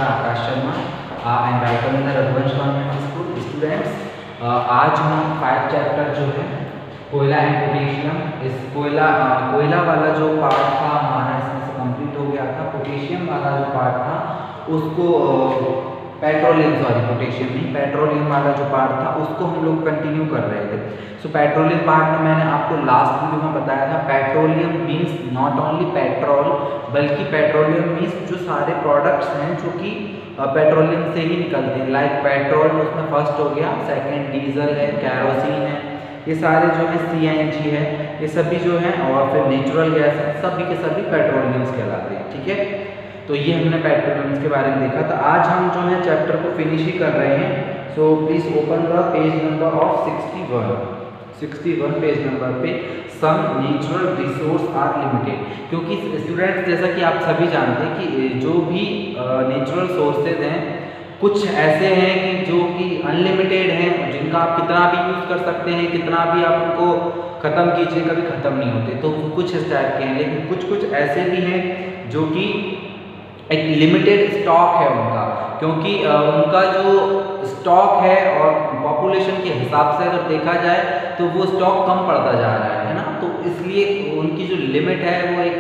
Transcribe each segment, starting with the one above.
Mister Akash Sharma and welcome in the Raghuvansh government school students. आज हम 5 chapter जो है कोयला एंड पोटेशियम, इस कोयला वाला जो पार्ट था हमारा इसमें से कंप्लीट हो गया था। पोटेशियम वाला जो पार्ट था उसको पेट्रोलियम वाला जो पार्ट था उसको हम लोग कंटिन्यू कर रहे थे। सो पेट्रोलियम पार्ट में मैंने आपको लास्ट वीडियो में बताया था petroleum means not only petrol, बल्कि पेट्रोलियम मीन्स जो सारे प्रोडक्ट्स हैं जो कि पेट्रोलियम से ही निकलते हैं। लाइक पेट्रोल उसमें फर्स्ट हो गया, सेकंड डीजल है, कैरोसिन है, ये सारे जो है CNG है, ये सभी जो हैं, और फिर नेचुरल गैस है, सभी के सभी पेट्रोलियम्स कहलाते हैं। ठीक है, तो ये हमने पेट्रोलियम्स के बारे में देखा। तो आज हम जो है चैप्टर को फिनिश ही कर रहे हैं। So please open the page number of 61 page number पे some natural resource are limited. क्योंकि स्टूडेंट्स जैसा कि आप सभी जानते हैं कि जो भी नेचुरल सोर्सेज हैं कुछ ऐसे हैं कि जो कि अनलिमिटेड हैं, जिनका आप कितना भी यूज़ कर सकते हैं, कितना भी आप उनको ख़त्म कीजिए कभी ख़त्म नहीं होते। तो कुछ इस टाइप के हैं, लेकिन कुछ ऐसे भी हैं जो कि एक लिमिटेड स्टॉक है उनका, क्योंकि उनका जो स्टॉक है और पॉपुलेशन के हिसाब से अगर देखा जाए तो वो स्टॉक कम पड़ता जा रहा है ना। तो इसलिए उनकी जो लिमिट है वो एक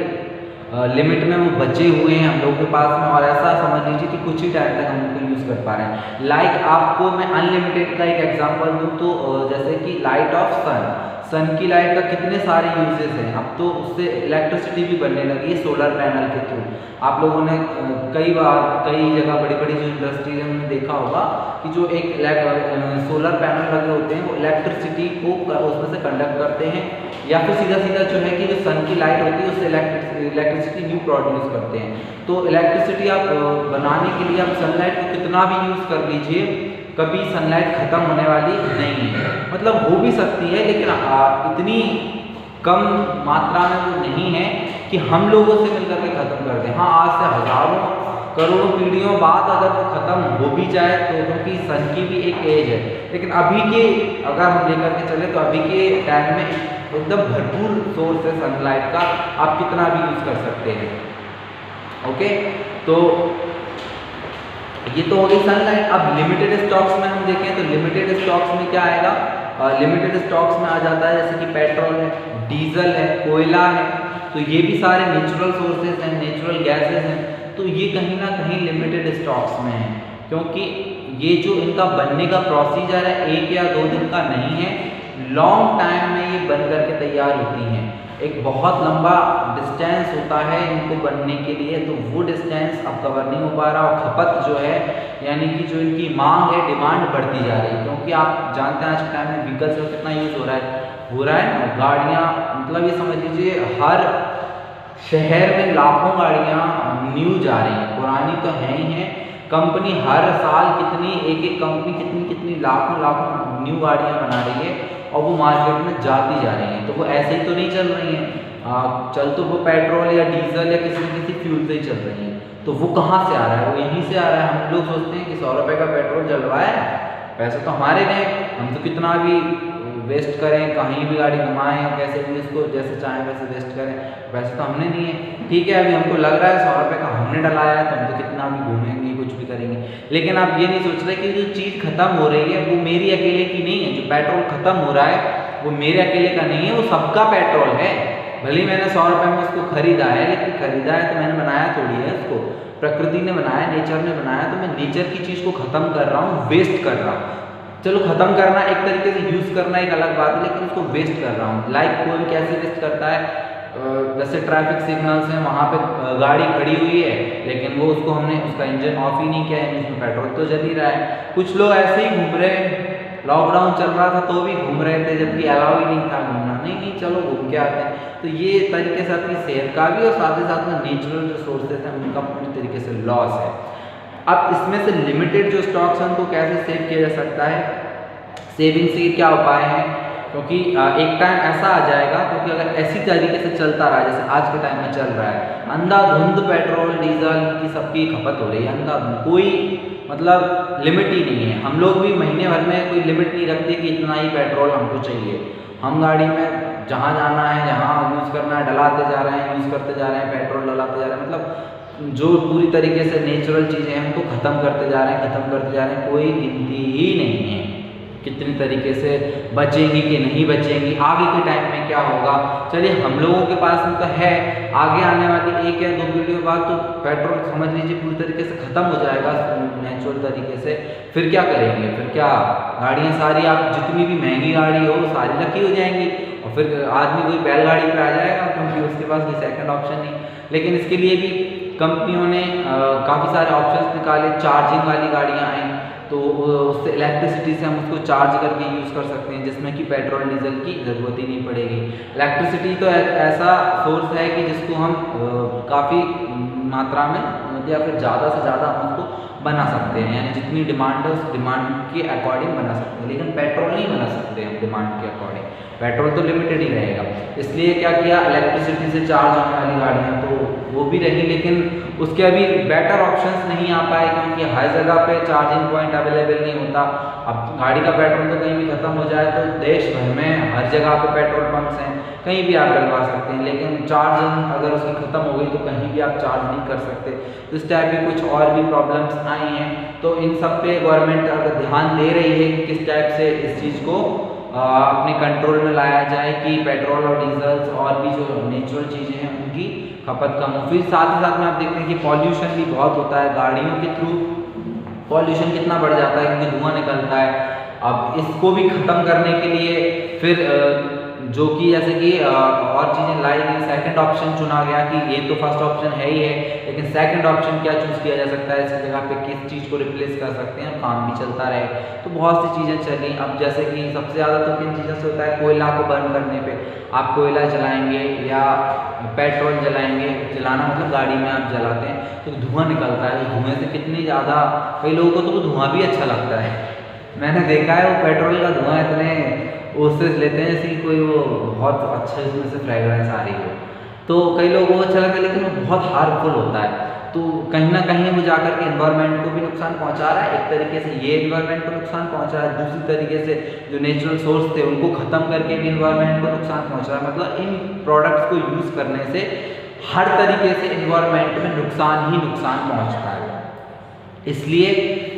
लिमिट में वो बचे हुए हैं हम लोगों के पास में, और ऐसा समझ लीजिए कि कुछ ही टाइम तक हम उनको यूज़ कर पा रहे हैं। लाइक आपको मैं अनलिमिटेड का एक एग्जांपल दूं तो जैसे कि लाइट ऑफ सन की लाइट का कितने सारे यूजेस हैं। अब तो उससे इलेक्ट्रिसिटी भी बनने लगी है सोलर पैनल के थ्रू। आप लोगों ने कई जगह बड़ी बड़ी जो इंडस्ट्रीज हैं उन्होंने देखा होगा कि जो एक सोलर पैनल लगे होते हैं वो इलेक्ट्रिसिटी को उसमें से कंडक्ट करते हैं, या फिर सीधा जो है कि जो सन की लाइट होती है उससे इलेक्ट्रिसिटी न्यू प्रोड्यूस करते हैं। तो इलेक्ट्रिसिटी आप बनाने के लिए आप सनलाइट को कितना भी यूज़ कर लीजिए, कभी सनलाइट ख़त्म होने वाली नहीं है। मतलब हो भी सकती है लेकिन इतनी कम मात्रा में वो नहीं है कि हम लोगों से मिलकर के ख़त्म कर दें। हाँ, आज से हज़ारों करोड़ों पीढ़ियों बाद अगर वो ख़त्म हो भी जाए तो, क्योंकि सन की भी एक एज है, लेकिन अभी के अगर हम लेकर के चले तो अभी के टाइम में एकदम भरपूर सोर्स है सनलाइट का, आप कितना भी यूज़ कर सकते हैं। ओके, तो ये तो हो गई सनलाइट। अब लिमिटेड स्टॉक्स में हम देखें तो लिमिटेड स्टॉक्स में क्या आएगा, लिमिटेड स्टॉक्स में आ जाता है जैसे कि पेट्रोल है, डीजल है, कोयला है। तो ये भी सारे नेचुरल सोर्सेज हैं, नेचुरल गैसेज हैं। तो ये कहीं ना कहीं लिमिटेड स्टॉक्स में है, क्योंकि ये जो इनका बनने का प्रोसीजर है 1 या 2 दिन का नहीं है, लॉन्ग टाइम में ये बन करके तैयार होती हैं। एक बहुत लंबा डिस्टेंस होता है इनको बनने के लिए, तो वो डिस्टेंस अब कवर नहीं हो पा रहा, और खपत जो है यानी कि जो इनकी मांग है, डिमांड बढ़ती जा रही है। क्योंकि आप जानते हैं आज के टाइम में व्हीकल्स का कितना यूज़ हो रहा है गाड़ियाँ, मतलब ये समझ लीजिए हर शहर में लाखों गाड़ियाँ न्यू जा रही हैं, पुरानी तो हैं ही हैं। कंपनी हर साल एक कंपनी कितनी लाखों न्यू गाड़ियाँ बना रही है, और वो मार्केट में जाती जा रही हैं। तो वो ऐसे ही तो नहीं चल रही हैं, चल तो वो पेट्रोल या डीजल या किसी फ्यूल से ही चल रही हैं। तो वो कहाँ से आ रहा है, वो यहीं से आ रहा है। हम लोग सोचते हैं कि 100 रुपये का पेट्रोल जलवाए, पैसे तो हमारे हैं, हम तो कितना भी वेस्ट करें, कहीं भी गाड़ी घुमाएं, कैसे भी उसको जैसे चाहें वैसे वेस्ट करें, वैसे तो हमने नहीं है। ठीक है, अभी हमको लग रहा है 100 रुपये का हमने डलाया है, तो हम तो कितना भी घूमेंगे, कुछ भी करेंगे। लेकिन आप ये नहीं सोच रहे कि जो चीज़ खत्म हो रही है वो मेरी अकेले की नहीं है। जो पेट्रोल खत्म हो रहा है वो मेरे अकेले का नहीं है, वो सबका पेट्रोल है। भले मैंने 100 रुपये में उसको खरीदा है, लेकिन खरीदा है तो मैंने बनाया थोड़ी है उसको, प्रकृति ने बनाया, नेचर ने बनाया। तो मैं नेचर की चीज़ को ख़त्म कर रहा हूँ, वेस्ट कर रहा हूँ। चलो ख़त्म करना एक तरीके से यूज़ करना एक अलग बात है, लेकिन उसको वेस्ट कर रहा हूँ। लाइक कोई कैसे वेस्ट करता है, जैसे ट्रैफिक सिग्नल्स हैं, वहाँ पे गाड़ी खड़ी हुई है लेकिन वो हमने उसका इंजन ऑफ ही नहीं किया है, उसमें पेट्रोल तो जल ही रहा है। कुछ लोग ऐसे ही घूम रहे हैं, लॉकडाउन चल रहा था तो भी घूम रहे थे, जबकि अलाउ ही नहीं था घूमना। नहीं चलो घूम के आते हैं। तो ये तरीके से अपनी सेहत का भी और साथ ही साथ में नेचुरल जो सोर्सेज हैं उनका पूरी तरीके से लॉस है। अब इसमें से लिमिटेड जो स्टॉक्स हैं उनको कैसे सेव किया जा सकता है, सेविंग से क्या उपाय हैं, क्योंकि एक टाइम ऐसा आ जाएगा, क्योंकि अगर ऐसी तरीके से चलता रहा जैसे आज के टाइम में चल रहा है, अंधाधुंध पेट्रोल डीजल की सबकी खपत हो रही है, अंधाधुंध, कोई मतलब लिमिट ही नहीं है। हम लोग भी महीने भर में कोई लिमिट नहीं रखते कि इतना ही पेट्रोल हमको चाहिए। हम गाड़ी में जहाँ जाना है, जहाँ यूज़ करना है, डलाते जा रहे हैं, यूज़ करते जा रहे हैं, पेट्रोल डलाते जा रहे हैं। मतलब जो पूरी तरीके से नेचुरल चीज़ें हैं उनको ख़त्म करते जा रहे हैं, कोई गिनती ही नहीं है कितनी तरीके से बचेंगी कि नहीं बचेंगी, आगे के टाइम में क्या होगा। चलिए हम लोगों के पास में तो है, आगे आने वाली 1 या 2 वीडियो बाद तो पेट्रोल समझ लीजिए पूरी तरीके से ख़त्म हो जाएगा नेचुरल तरीके से। फिर क्या करेंगे, फिर क्या गाड़ियाँ सारी, आप जितनी भी महंगी गाड़ी हो सारी रखी हो जाएंगी और फिर आदमी कोई बैलगाड़ी पर आ जाएगा क्योंकि उसके पास कोई सेकंड ऑप्शन नहीं। लेकिन इसके लिए भी कंपनियों ने काफ़ी सारे ऑप्शंस निकाले, चार्जिंग वाली गाड़ियाँ आई तो उससे इलेक्ट्रिसिटी से हम उसको चार्ज करके यूज़ कर सकते हैं जिसमें कि पेट्रोल डीजल की ज़रूरत ही नहीं पड़ेगी। इलेक्ट्रिसिटी तो एक ऐसा सोर्स है कि जिसको हम काफ़ी मात्रा में या फिर ज़्यादा से ज़्यादा हम उसको बना सकते हैं, यानी जितनी डिमांड है उस डिमांड के अकॉर्डिंग बना सकते हैं। लेकिन पेट्रोल नहीं बना सकते हम डिमांड के अकॉर्डिंग, पेट्रोल तो लिमिटेड ही रहेगा। इसलिए क्या किया, इलेक्ट्रिसिटी से चार्ज होने वाली गाड़ियाँ तो वो भी रही, लेकिन उसके अभी बेटर ऑप्शंस नहीं आ पाए क्योंकि हर जगह पे चार्जिंग पॉइंट अवेलेबल नहीं होता। अब गाड़ी का पेट्रोल तो कहीं भी ख़त्म हो जाए तो देश भर में हर जगह पे पेट्रोल पंप्स हैं, कहीं भी आप डलवा सकते हैं, लेकिन चार्जिंग अगर उसकी ख़त्म हो गई तो कहीं भी आप चार्ज नहीं कर सकते। तो इस टाइप की कुछ और भी प्रॉब्लम्स आई हैं, तो इन सब पे गवर्नमेंट अगर ध्यान दे रही है कि किस टाइप से इस चीज़ को अपने कंट्रोल में लाया जाए कि पेट्रोल और डीजल्स और भी जो नेचुरल चीज़ें हैं उनकी खपत कम हो। फिर साथ ही साथ में आप देखते हैं कि पॉल्यूशन भी बहुत होता है, गाड़ियों के थ्रू पॉल्यूशन कितना बढ़ जाता है क्योंकि धुआं निकलता है। अब इसको भी ख़त्म करने के लिए फिर जो कि जैसे कि और चीज़ें लाई गई, सेकंड ऑप्शन चुना गया कि ये तो फर्स्ट ऑप्शन है ही है, लेकिन सेकंड ऑप्शन क्या चूज़ किया जा सकता है, इसकी जगह पे किस चीज़ को रिप्लेस कर सकते हैं, काम भी चलता रहे। तो बहुत सी चीज़ें चली। अब जैसे कि सबसे ज़्यादा तो किन चीज़ों से होता है, कोयला को बर्न करने पे, आप कोयला जलाएंगे या पेट्रोल जलाएंगे, जलाना मतलब गाड़ी में आप जलाते हैं तो धुआं निकलता है, धुएँ से कितनी ज़्यादा, कई लोगों को तो वो धुआं भी अच्छा लगता है। मैंने देखा है वो पेट्रोल का धुआं इतने उससे लेते हैं जैसे कि कोई वो बहुत अच्छा इसमें से फ्रेगरेंस आ रही हो, तो कई लोगों को अच्छा लगता है, लेकिन वो बहुत हार्मफुल होता है। तो कहीं ना कहीं वो जाकर के एनवायरनमेंट को भी नुकसान पहुंचा रहा है, एक तरीके से ये एनवायरनमेंट को नुकसान पहुंचा रहा है, दूसरी तरीके से जो नेचुरल सोर्स थे उनको ख़त्म करके भी एनवायरनमेंट को नुकसान पहुंचा रहा है। मतलब इन प्रोडक्ट्स को यूज़ करने से हर तरीके से एनवायरनमेंट में नुकसान ही नुकसान पहुँचता है। इसलिए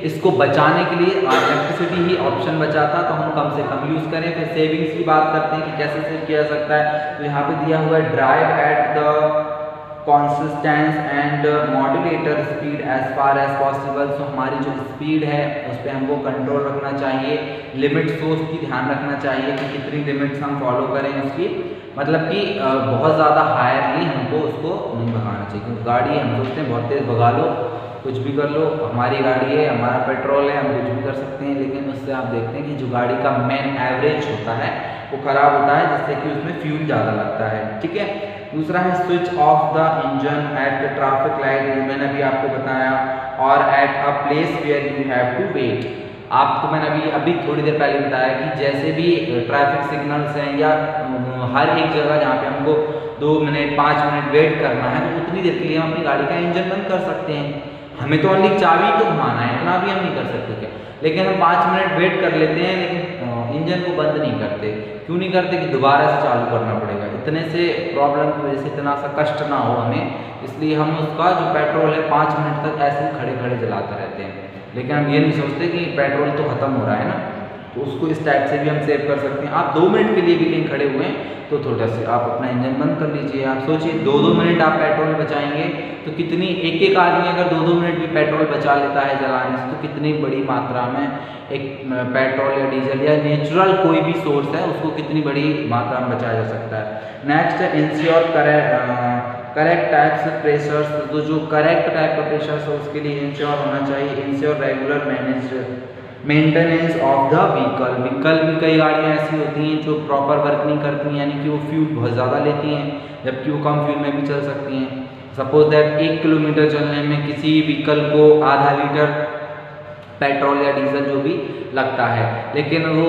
इसको बचाने के लिए इलेक्ट्रिसिटी ही ऑप्शन बचा था, तो हम कम से कम यूज़ करें। फिर सेविंग्स की बात करते हैं कि कैसे सेव किया जा सकता है, तो यहाँ पे दिया हुआ है drive at the consistence and modulator speed as far as possible. So हमारी जो स्पीड है उस पर हमको कंट्रोल रखना चाहिए, लिमिट सोर्स की ध्यान रखना चाहिए कि कितनी लिमिट्स हम फॉलो करें उसकी, मतलब कि बहुत ज़्यादा हायरली हमको उसको नहीं भगाना चाहिए। क्योंकि गाड़ी हम सोचते हैं बहुत तेज़ भगा लो, कुछ भी कर लो, हमारी गाड़ी है, हमारा पेट्रोल है, हम कुछ भी कर सकते हैं, लेकिन उससे आप देखते हैं कि जो गाड़ी का मेन एवरेज होता है वो ख़राब होता है, जिससे कि उसमें फ्यूल ज़्यादा लगता है। ठीक है, दूसरा है switch off the engine at traffic light, मैंने अभी आपको बताया, और at a place where you have to wait. आपको मैंने अभी थोड़ी देर पहले बताया कि जैसे भी ट्रैफिक सिग्नल्स हैं या हर एक जगह जहाँ पे हमको 2 मिनट 5 मिनट वेट करना है, तो उतनी देर के लिए हम अपनी गाड़ी का इंजन बंद कर सकते हैं। हमें तो ओनली चाबी तो घुमाना है, इतना भी हम नहीं कर सकते क्या, लेकिन हम 5 मिनट वेट कर लेते हैं, लेकिन इंजन को बंद नहीं करते। क्यों नहीं करते कि दोबारा से चालू करना पड़ेगा, इतने से प्रॉब्लम की वजह से इतना सा कष्ट ना हो हमें, इसलिए हम उसका जो पेट्रोल है 5 मिनट तक ऐसे ही खड़े खड़े जलाते रहते हैं। लेकिन हम ये नहीं सोचते कि पेट्रोल तो ख़त्म हो रहा है ना, तो उसको इस टाइप से भी हम सेव कर सकते हैं। आप 2 मिनट के लिए भी कहीं खड़े हुए हैं तो थोड़ा सा आप अपना इंजन बंद कर लीजिए। आप सोचिए 2-2 मिनट आप पेट्रोल बचाएंगे तो कितनी, एक आदमी अगर 2-2 मिनट भी पेट्रोल बचा लेता है जलाने से, तो कितनी बड़ी मात्रा में एक पेट्रोल या डीजल या नेचुरल कोई भी सोर्स है उसको कितनी बड़ी मात्रा में बचाया जा सकता है। नेक्स्ट है इंश्योर करेक्ट टाइप्स प्रेशर्स, तो जो करेक्ट टाइप का प्रेशर है उसके लिए इंश्योर होना चाहिए, ensure regular maintenance of the vehicle भी कई गाड़ियाँ ऐसी होती हैं जो प्रॉपर वर्क नहीं करती हैं, यानी कि वो फ्यूल बहुत ज़्यादा लेती हैं जबकि वो कम फ्यूल में भी चल सकती हैं। सपोज दैट 1 किलोमीटर चलने में किसी व्हीकल को आधा लीटर पेट्रोल या डीजल जो भी लगता है, लेकिन वो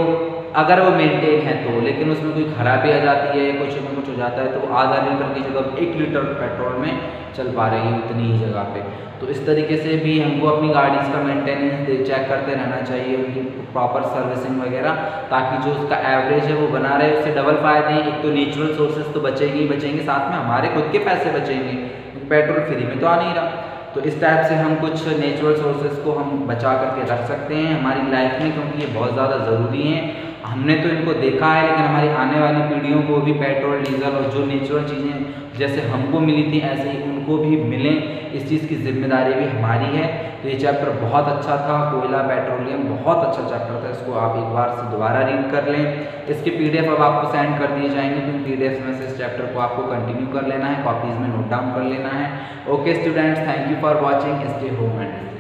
अगर वो मेंटेन है तो, लेकिन उसमें कोई खराबी आ जाती है, कुछ में कुछ हो जाता है, तो वो आधा लीटर की जगह 1 लीटर पेट्रोल में चल पा रही है उतनी ही जगह पे। तो इस तरीके से भी हमको अपनी गाड़ी का मेंटेनेंस चेक करते रहना चाहिए, उनकी प्रॉपर सर्विसिंग वगैरह, ताकि जो उसका एवरेज है वो बना रहे। उससे डबल फायदे हैं, एक तो नेचुरल सोर्सेज तो बचेंगे ही बचेंगे, साथ में हमारे खुद के पैसे बचेंगे, क्योंकि पेट्रोल फ्री में तो आ नहीं रहा। तो इस टाइप से हम कुछ नेचुरल सोर्सेज को हम बचा करके रख सकते हैं हमारी लाइफ में, क्योंकि ये बहुत ज़्यादा ज़रूरी हैं। हमने तो इनको देखा है, लेकिन हमारी आने वाली पीढ़ियों को भी पेट्रोल, डीजल और जो नेचुरल चीज़ें जैसे हमको मिली थी ऐसे ही उनको भी मिलें, इस चीज़ की जिम्मेदारी भी हमारी है। तो ये चैप्टर बहुत अच्छा था, कोयला पेट्रोलियम, बहुत अच्छा चैप्टर था। इसको आप एक बार से दोबारा रीड कर लें। इसके PDF अब आपको सेंड कर दिए जाएंगे, तो PDF में से इस चैप्टर को आपको कंटिन्यू कर लेना है, कॉपीज़ में नोट डाउन कर लेना है। Okay students, thank you for watching, stay home and